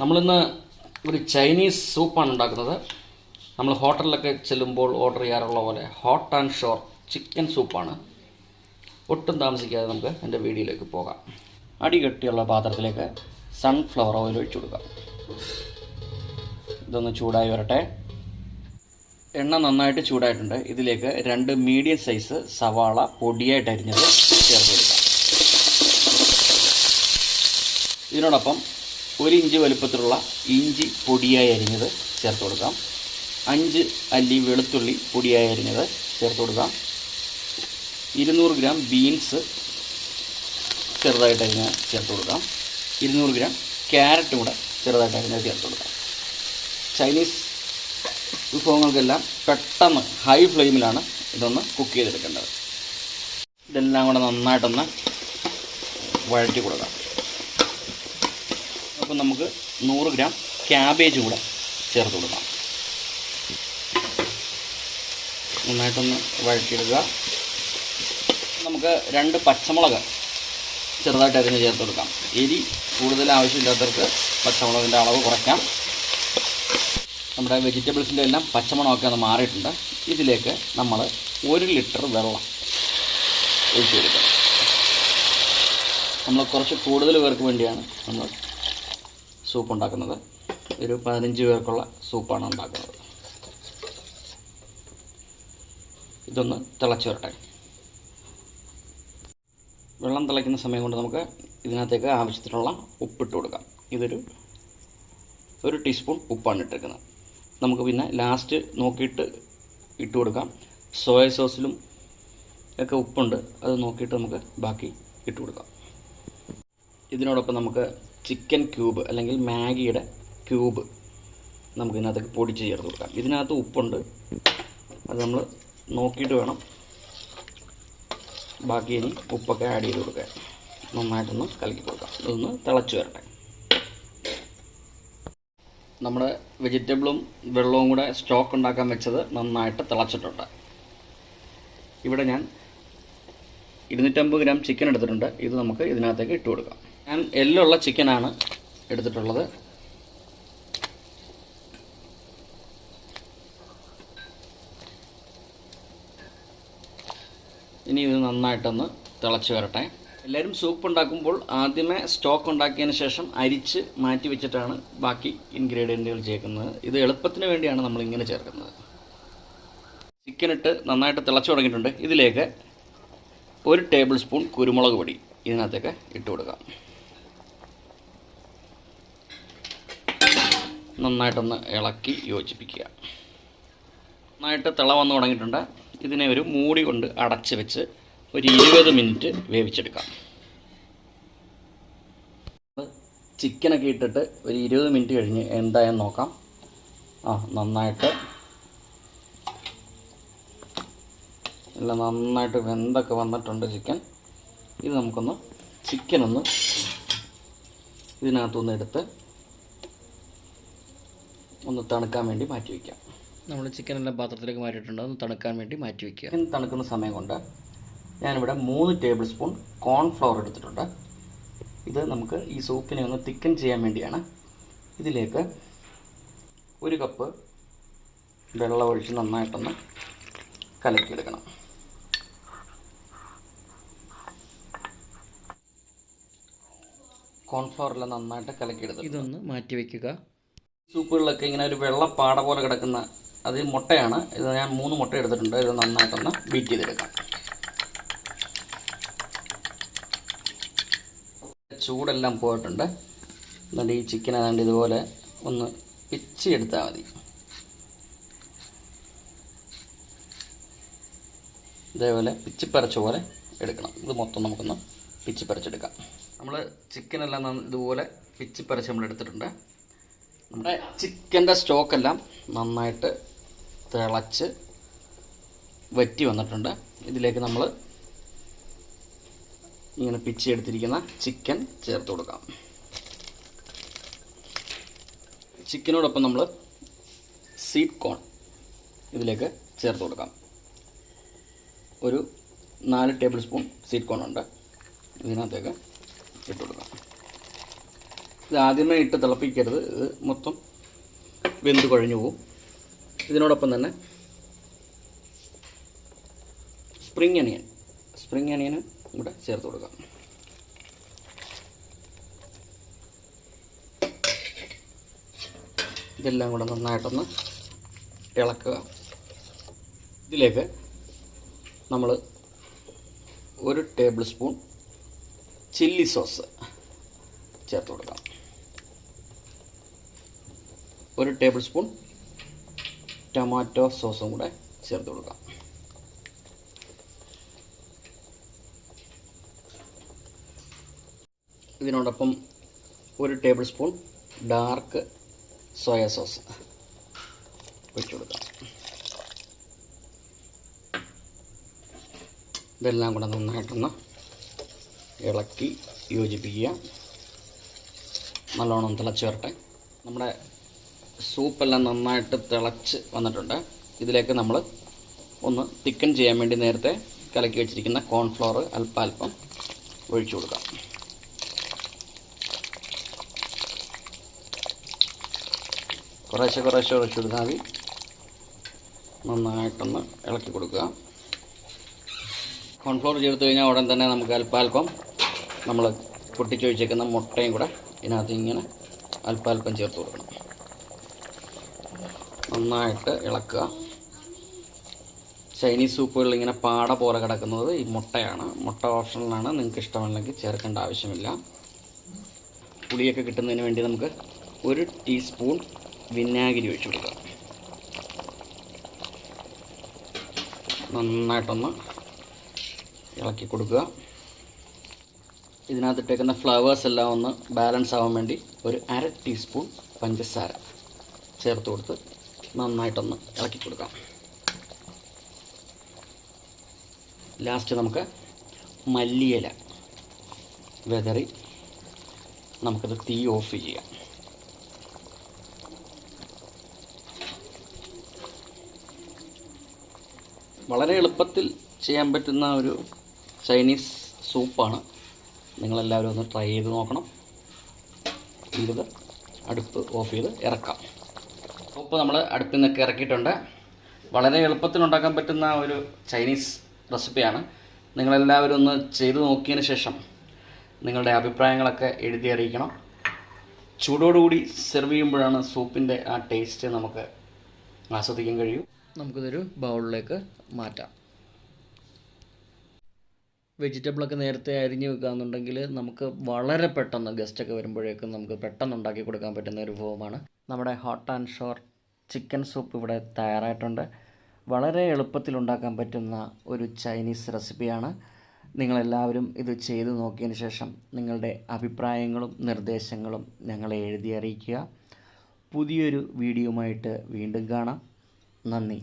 നമ്മളിന്ന് ഒരു ചൈനീസ് സൂപ്പാണ് ഉണ്ടാക്കുന്നത്. നമ്മൾ ഹോട്ടലിലൊക്കെ ചെല്ലുമ്പോൾ ഓർഡർ ചെയ്യാറുള്ള പോലെ ഹോട്ട് ആൻഡ് ഷോർ ചിക്കൻ സൂപ്പാണ്. ഒട്ടും താമസിക്കാതെ നമുക്ക് എൻ്റെ വീഡിയോയിലേക്ക് പോകാം. അടികട്ടിയുള്ള പാത്രത്തിലേക്ക് സൺഫ്ലവർ ഓയിൽ ഒഴിച്ചു കൊടുക്കാം. ഇതൊന്ന് ചൂടായി വരട്ടെ. എണ്ണ നന്നായിട്ട് ചൂടായിട്ടുണ്ട്. ഇതിലേക്ക് 2 മീഡിയം സൈസ് സവാള പൊടിയായിട്ട് അരിഞ്ഞത് ചേർത്ത് കൊടുക്കാം. ഇതിനോടൊപ്പം 1 ഇഞ്ച് വലുപ്പത്തിലുള്ള ഇഞ്ചി പൊടിയായി അരിഞ്ഞത് ചേർത്ത് കൊടുക്കാം. 5 അല്ലി വെളുത്തുള്ളി പൊടിയായി അരിഞ്ഞത് ചേർത്ത് കൊടുക്കാം. 200 ഗ്രാം ബീൻസ് ചെറുതായിട്ട് അരിഞ്ഞ് ചേർത്ത് കൊടുക്കാം. 200 ഗ്രാം ക്യാരറ്റും കൂടെ ചെറുതായിട്ട് അരിഞ്ഞത് ചേർത്ത് കൊടുക്കാം. ചൈനീസ് വിഭവങ്ങൾക്കെല്ലാം പെട്ടെന്ന് ഹൈ ഫ്ലെയിമിലാണ് ഇതൊന്ന് കുക്ക് ചെയ്തെടുക്കേണ്ടത്. ഇതെല്ലാം കൂടെ നന്നായിട്ടൊന്ന് വഴറ്റി കൊടുക്കാം. അപ്പോൾ നമുക്ക് 100 ഗ്രാം ക്യാബേജും കൂടെ ചേർത്ത് കൊടുക്കാം. നന്നായിട്ടൊന്ന് വഴറ്റിയെടുക്കുക. നമുക്ക് 2 പച്ചമുളക് ചെറുതായിട്ട് അരിഞ്ഞ് ചേർത്ത് കൊടുക്കാം. എരി കൂടുതൽ ആവശ്യമില്ലാത്തവർക്ക് പച്ചമുളകിൻ്റെ അളവ് കുറയ്ക്കാം. നമ്മുടെ വെജിറ്റബിൾസിൻ്റെ എല്ലാം പച്ചമണമൊക്കെ ഒന്ന് മാറിയിട്ടുണ്ട്. ഇതിലേക്ക് നമ്മൾ 1 ലിറ്റർ വെള്ളം ഒഴിച്ചു കൊടുക്കാം. നമ്മൾ കുറച്ച് കൂടുതൽ പേർക്ക് വേണ്ടിയാണ് നമ്മൾ സൂപ്പ് ഉണ്ടാക്കുന്നത്. ഒരു 15 പേർക്കുള്ള സൂപ്പാണ് ഉണ്ടാക്കുന്നത്. ഇതൊന്ന് തിളച്ച് വരട്ടെ. വെള്ളം തിളയ്ക്കുന്ന സമയം കൊണ്ട് നമുക്ക് ഇതിനകത്തേക്ക് ആവശ്യത്തിനുള്ള ഉപ്പിട്ട് കൊടുക്കാം. ഇതൊരു 1 ടീസ്പൂൺ ഉപ്പാണ് ഇട്ടിരിക്കുന്നത്. നമുക്ക് പിന്നെ ലാസ്റ്റ് നോക്കിയിട്ട് ഇട്ട് കൊടുക്കാം. സോയ സോസിലും ഒക്കെ ഉപ്പുണ്ട്, അത് നോക്കിയിട്ട് നമുക്ക് ബാക്കി ഇട്ട് കൊടുക്കാം. ഇതിനോടൊപ്പം നമുക്ക് ചിക്കൻ ക്യൂബ് അല്ലെങ്കിൽ മാഗിയുടെ ക്യൂബ് നമുക്ക് ഇതിനകത്തേക്ക് പൊടിച്ച് ചേർത്ത് കൊടുക്കാം. ഇതിനകത്ത് ഉപ്പുണ്ട്, അത് നമ്മൾ നോക്കിയിട്ട് വേണം ബാക്കി ഇനി ഉപ്പൊക്കെ ആഡ് ചെയ്ത് കൊടുക്കുക. നന്നായിട്ടൊന്ന് കലക്കി കൊടുക്കാം. ഇതൊന്ന് തിളച്ച് വരട്ടെ. നമ്മുടെ വെജിറ്റബിളും വെള്ളവും കൂടെ സ്റ്റോക്ക് ഉണ്ടാക്കാൻ വെച്ചത് നന്നായിട്ട് തിളച്ചിട്ടുണ്ട്. ഇവിടെ ഞാൻ 250 ഗ്രാം ചിക്കൻ എടുത്തിട്ടുണ്ട്. ഇത് നമുക്ക് ഇതിനകത്തേക്ക് ഇട്ട് കൊടുക്കാം. ഞാൻ എല്ലുള്ള ചിക്കനാണ് എടുത്തിട്ടുള്ളത്. ഇനി ഇത് നന്നായിട്ടൊന്ന് തിളച്ച് വരട്ടെ. എല്ലാവരും സൂപ്പ് ഉണ്ടാക്കുമ്പോൾ ആദ്യമേ സ്റ്റോക്ക് ഉണ്ടാക്കിയതിന് ശേഷം അരിച്ച് മാറ്റി വെച്ചിട്ടാണ് ബാക്കി ഇൻഗ്രീഡിയൻറ്റുകൾ ചേർക്കുന്നത്. ഇത് എളുപ്പത്തിന് വേണ്ടിയാണ് നമ്മളിങ്ങനെ ചേർക്കുന്നത്. ചിക്കൻ ഇട്ട് നന്നായിട്ട് തിളച്ച് തുടങ്ങിയിട്ടുണ്ട്. ഇതിലേക്ക് 1 ടേബിൾ സ്പൂൺ കുരുമുളക് പൊടി ഇതിനകത്തേക്ക് ഇട്ട് കൊടുക്കാം. നന്നായിട്ടൊന്ന് ഇളക്കി യോജിപ്പിക്കുക. നന്നായിട്ട് തിള വന്ന് തുടങ്ങിയിട്ടുണ്ട്. ഇതിനെ ഒരു മൂടി കൊണ്ട് അടച്ച് വെച്ച് ഒരു 20 മിനിറ്റ് വേവിച്ചെടുക്കാം. ചിക്കനൊക്കെ ഇട്ടിട്ട് ഒരു 20 മിനിറ്റ് കഴിഞ്ഞ് എന്തായെന്ന് നോക്കാം. നന്നായിട്ട് വെന്തൊക്കെ വന്നിട്ടുണ്ട് ചിക്കൻ. ഇത് നമുക്കൊന്ന് ചിക്കനൊന്ന് ഇതിനകത്തൊന്ന് എടുത്ത് ഒന്ന് തണുക്കാൻ വേണ്ടി മാറ്റി വയ്ക്കാം. നമ്മൾ ചിക്കനെല്ലാം പാത്രത്തിലേക്ക് മാറ്റിയിട്ടുണ്ട്. ഒന്ന് തണുക്കാൻ വേണ്ടി മാറ്റി വയ്ക്കുക. ചിക്കൻ തണുക്കുന്ന സമയം കൊണ്ട് ഞാനിവിടെ 3 ടേബിൾ സ്പൂൺ കോൺഫ്ലവർ എടുത്തിട്ടുണ്ട്. ഇത് നമുക്ക് ഈ സൂപ്പിനെ ഒന്ന് തിക്കൻ ചെയ്യാൻ വേണ്ടിയാണ്. ഇതിലേക്ക് 1 കപ്പ് വെള്ളം ഒഴിച്ച് നന്നായിട്ടൊന്ന് കലക്കിയെടുക്കണം. കോൺഫ്ലവറെല്ലാം നന്നായിട്ട് കലക്കിയെടുത്ത് ഇതൊന്ന് മാറ്റി വയ്ക്കുക. സൂപ്പുകളിലൊക്കെ ഇങ്ങനെ ഒരു വെള്ളപ്പാട പോലെ കിടക്കുന്ന അത് മുട്ടയാണ്. ഇത് ഞാൻ 3 മുട്ട എടുത്തിട്ടുണ്ട്. ഇത് നന്നായിട്ടൊന്ന് ബീറ്റ് ചെയ്തെടുക്കാം. ചൂടെല്ലാം പോയിട്ടുണ്ട്. എന്നിട്ട് ഈ ചിക്കൻ ഏതാണ്ട് ഇതുപോലെ ഒന്ന് പിച്ചെടുത്താൽ മതി. ഇതേപോലെ പിച്ചിപ്പരച്ച പോലെ എടുക്കണം. ഇത് മൊത്തം നമുക്കൊന്ന് പിച്ചിപ്പരച്ചെടുക്കാം. നമ്മൾ ചിക്കനെല്ലാം ഇതുപോലെ പിച്ചിപ്പരച്ച് നമ്മൾ എടുത്തിട്ടുണ്ട്. നമ്മുടെ ചിക്കൻ്റെ സ്റ്റോക്കെല്ലാം നന്നായിട്ട് തിളച്ച് വറ്റി വന്നിട്ടുണ്ട്. ഇതിലേക്ക് നമ്മൾ ഇങ്ങനെ പിച്ചി എടുത്തിരിക്കുന്ന ചിക്കൻ ചേർത്ത് കൊടുക്കാം. ചിക്കനോടൊപ്പം നമ്മൾ സ്വീറ്റ് കോൺ ഇതിലേക്ക് ചേർത്ത് കൊടുക്കാം. ഒരു 4 ടേബിൾ സ്പൂൺ സ്വീറ്റ് കോൺ ഉണ്ട്. ഇതിനകത്തേക്ക് ഇട്ട് കൊടുക്കാം. ഇത് ആദ്യമേ ഇട്ട് തിളപ്പിക്കരുത്, ഇത് മൊത്തം വെന്ത് കുഴഞ്ഞു പോകും. ഇതിനോടൊപ്പം തന്നെ സ്പ്രിംഗ് അണിയനും ഇവിടെ ചേർത്ത് കൊടുക്കാം. ഇതെല്ലാം കൂടെ നന്നായിട്ടൊന്ന് ഇളക്കുക. ഇതിലേക്ക് നമ്മൾ 1 ടേബിൾ സ്പൂൺ ചില്ലി സോസ് ചേർത്ത് കൊടുക്കാം. 1 ടേബിൾ സ്പൂൺ ടൊമാറ്റോ സോസും കൂടെ ചേർത്ത് കൊടുക്കാം. ഇതിനോടൊപ്പം 1 table spoon dark soya sauce ഒഴിച്ചു കൊടുക്കാം. ഇതെല്ലാം കൂടെ നന്നായിട്ടൊന്ന് ഇളക്കി യോജിപ്പിക്കുക. നല്ലോണം തിളച്ച് വരട്ടെ. നമ്മുടെ സൂപ്പെല്ലാം നന്നായിട്ട് തിളച്ച് വന്നിട്ടുണ്ട്. ഇതിലേക്ക് നമ്മൾ ഒന്ന് തിക്കൻ ചെയ്യാൻ വേണ്ടി നേരത്തെ കലക്കി വെച്ചിരിക്കുന്ന കോൺഫ്ലവർ അല്പം ഒഴിച്ചു കൊടുക്കാം. കുറേശ്ശെ ഒഴിച്ചു കൊടുത്താൽ മതി. നന്നായിട്ടൊന്ന് ഇളക്കി കൊടുക്കുക. കോൺഫ്ലവർ ചേർത്ത് കഴിഞ്ഞാൽ ഉടൻ തന്നെ നമുക്ക് അല്പം നമ്മൾ പൊട്ടിച്ച് വെച്ചേക്കുന്ന മുട്ടയും കൂടെ ഇതിനകത്ത് ഇങ്ങനെ അല്പം ചേർത്ത് കൊടുക്കണം. നന്നായിട്ട് ഇളക്കുക. ചൈനീസ് സൂപ്പുകളിൽ ഇങ്ങനെ പാട പോലെ കിടക്കുന്നത് ഈ മുട്ടയാണ്. മുട്ട ഓപ്ഷണലാണ്, നിങ്ങൾക്ക് ഇഷ്ടമല്ലെങ്കിൽ ചേർക്കേണ്ട ആവശ്യമില്ല. പുളിയൊക്കെ കിട്ടുന്നതിന് വേണ്ടി നമുക്ക് 1 ടീസ്പൂൺ വിനാഗിരി ഒഴിച്ചു കൊടുക്കുക. നന്നായിട്ടൊന്ന് ഇളക്കി കൊടുക്കുക. ഇതിനകത്തിട്ടേക്കുന്ന ഫ്ലവേഴ്സ് എല്ലാം ഒന്ന് ബാലൻസ് ആവാൻ വേണ്ടി 1/2 ടീസ്പൂൺ പഞ്ചസാര ചേർത്ത് കൊടുത്ത് നന്നായിട്ടൊന്ന് ഇളക്കി കൊടുക്കാം. ലാസ്റ്റ് നമുക്ക് മല്ലിയില വിതറി നമുക്കത് തീ ഓഫ് ചെയ്യാം. വളരെ എളുപ്പത്തിൽ ചെയ്യാൻ പറ്റുന്ന ഒരു ചൈനീസ് സൂപ്പാണ്. നിങ്ങളെല്ലാവരും ഒന്ന് ട്രൈ ചെയ്ത് നോക്കണം. ഇത് അടുപ്പ് ഓഫ് ചെയ്ത് ഇറക്കാം. സൂപ്പ് നമ്മൾ അടുപ്പിൽ നിന്നൊക്കെ ഇറക്കിയിട്ടുണ്ട്. വളരെ എളുപ്പത്തിൽ ഉണ്ടാക്കാൻ പറ്റുന്ന ഒരു ചൈനീസ് റെസിപ്പിയാണ്. നിങ്ങളെല്ലാവരും ഒന്ന് ചെയ്ത് നോക്കിയതിന് ശേഷം നിങ്ങളുടെ അഭിപ്രായങ്ങളൊക്കെ എഴുതി അറിയിക്കണം. ചൂടോടുകൂടി സെർവ് ചെയ്യുമ്പോഴാണ് സൂപ്പിൻ്റെ ആ ടേസ്റ്റ് നമുക്ക് ആസ്വദിക്കാൻ കഴിയും. നമുക്കിതൊരു ബൗളിലേക്ക് മാറ്റാം. വെജിറ്റബിളൊക്കെ നേരത്തെ അരിഞ്ഞ് വെക്കുകയെന്നുണ്ടെങ്കിൽ നമുക്ക് വളരെ പെട്ടെന്ന് ഗസ്റ്റൊക്കെ വരുമ്പോഴേക്കും നമുക്ക് പെട്ടെന്ന് ഉണ്ടാക്കി കൊടുക്കാൻ പറ്റുന്ന ഒരു വിഭവമാണ്. നമ്മുടെ hot and sour chicken soup ഇവിടെ തയ്യാറായിട്ടുണ്ട്. വളരെ എളുപ്പത്തിൽ ഉണ്ടാക്കാൻ പറ്റുന്ന ഒരു ചൈനീസ് റെസിപ്പിയാണ്. നിങ്ങളെല്ലാവരും ഇത് ചെയ്ത് നോക്കിയതിന് ശേഷം നിങ്ങളുടെ അഭിപ്രായങ്ങളും നിർദ്ദേശങ്ങളും ഞങ്ങളെ എഴുതി അറിയിക്കുക. പുതിയൊരു വീഡിയോയുമായിട്ട് വീണ്ടും കാണാം. നന്ദി.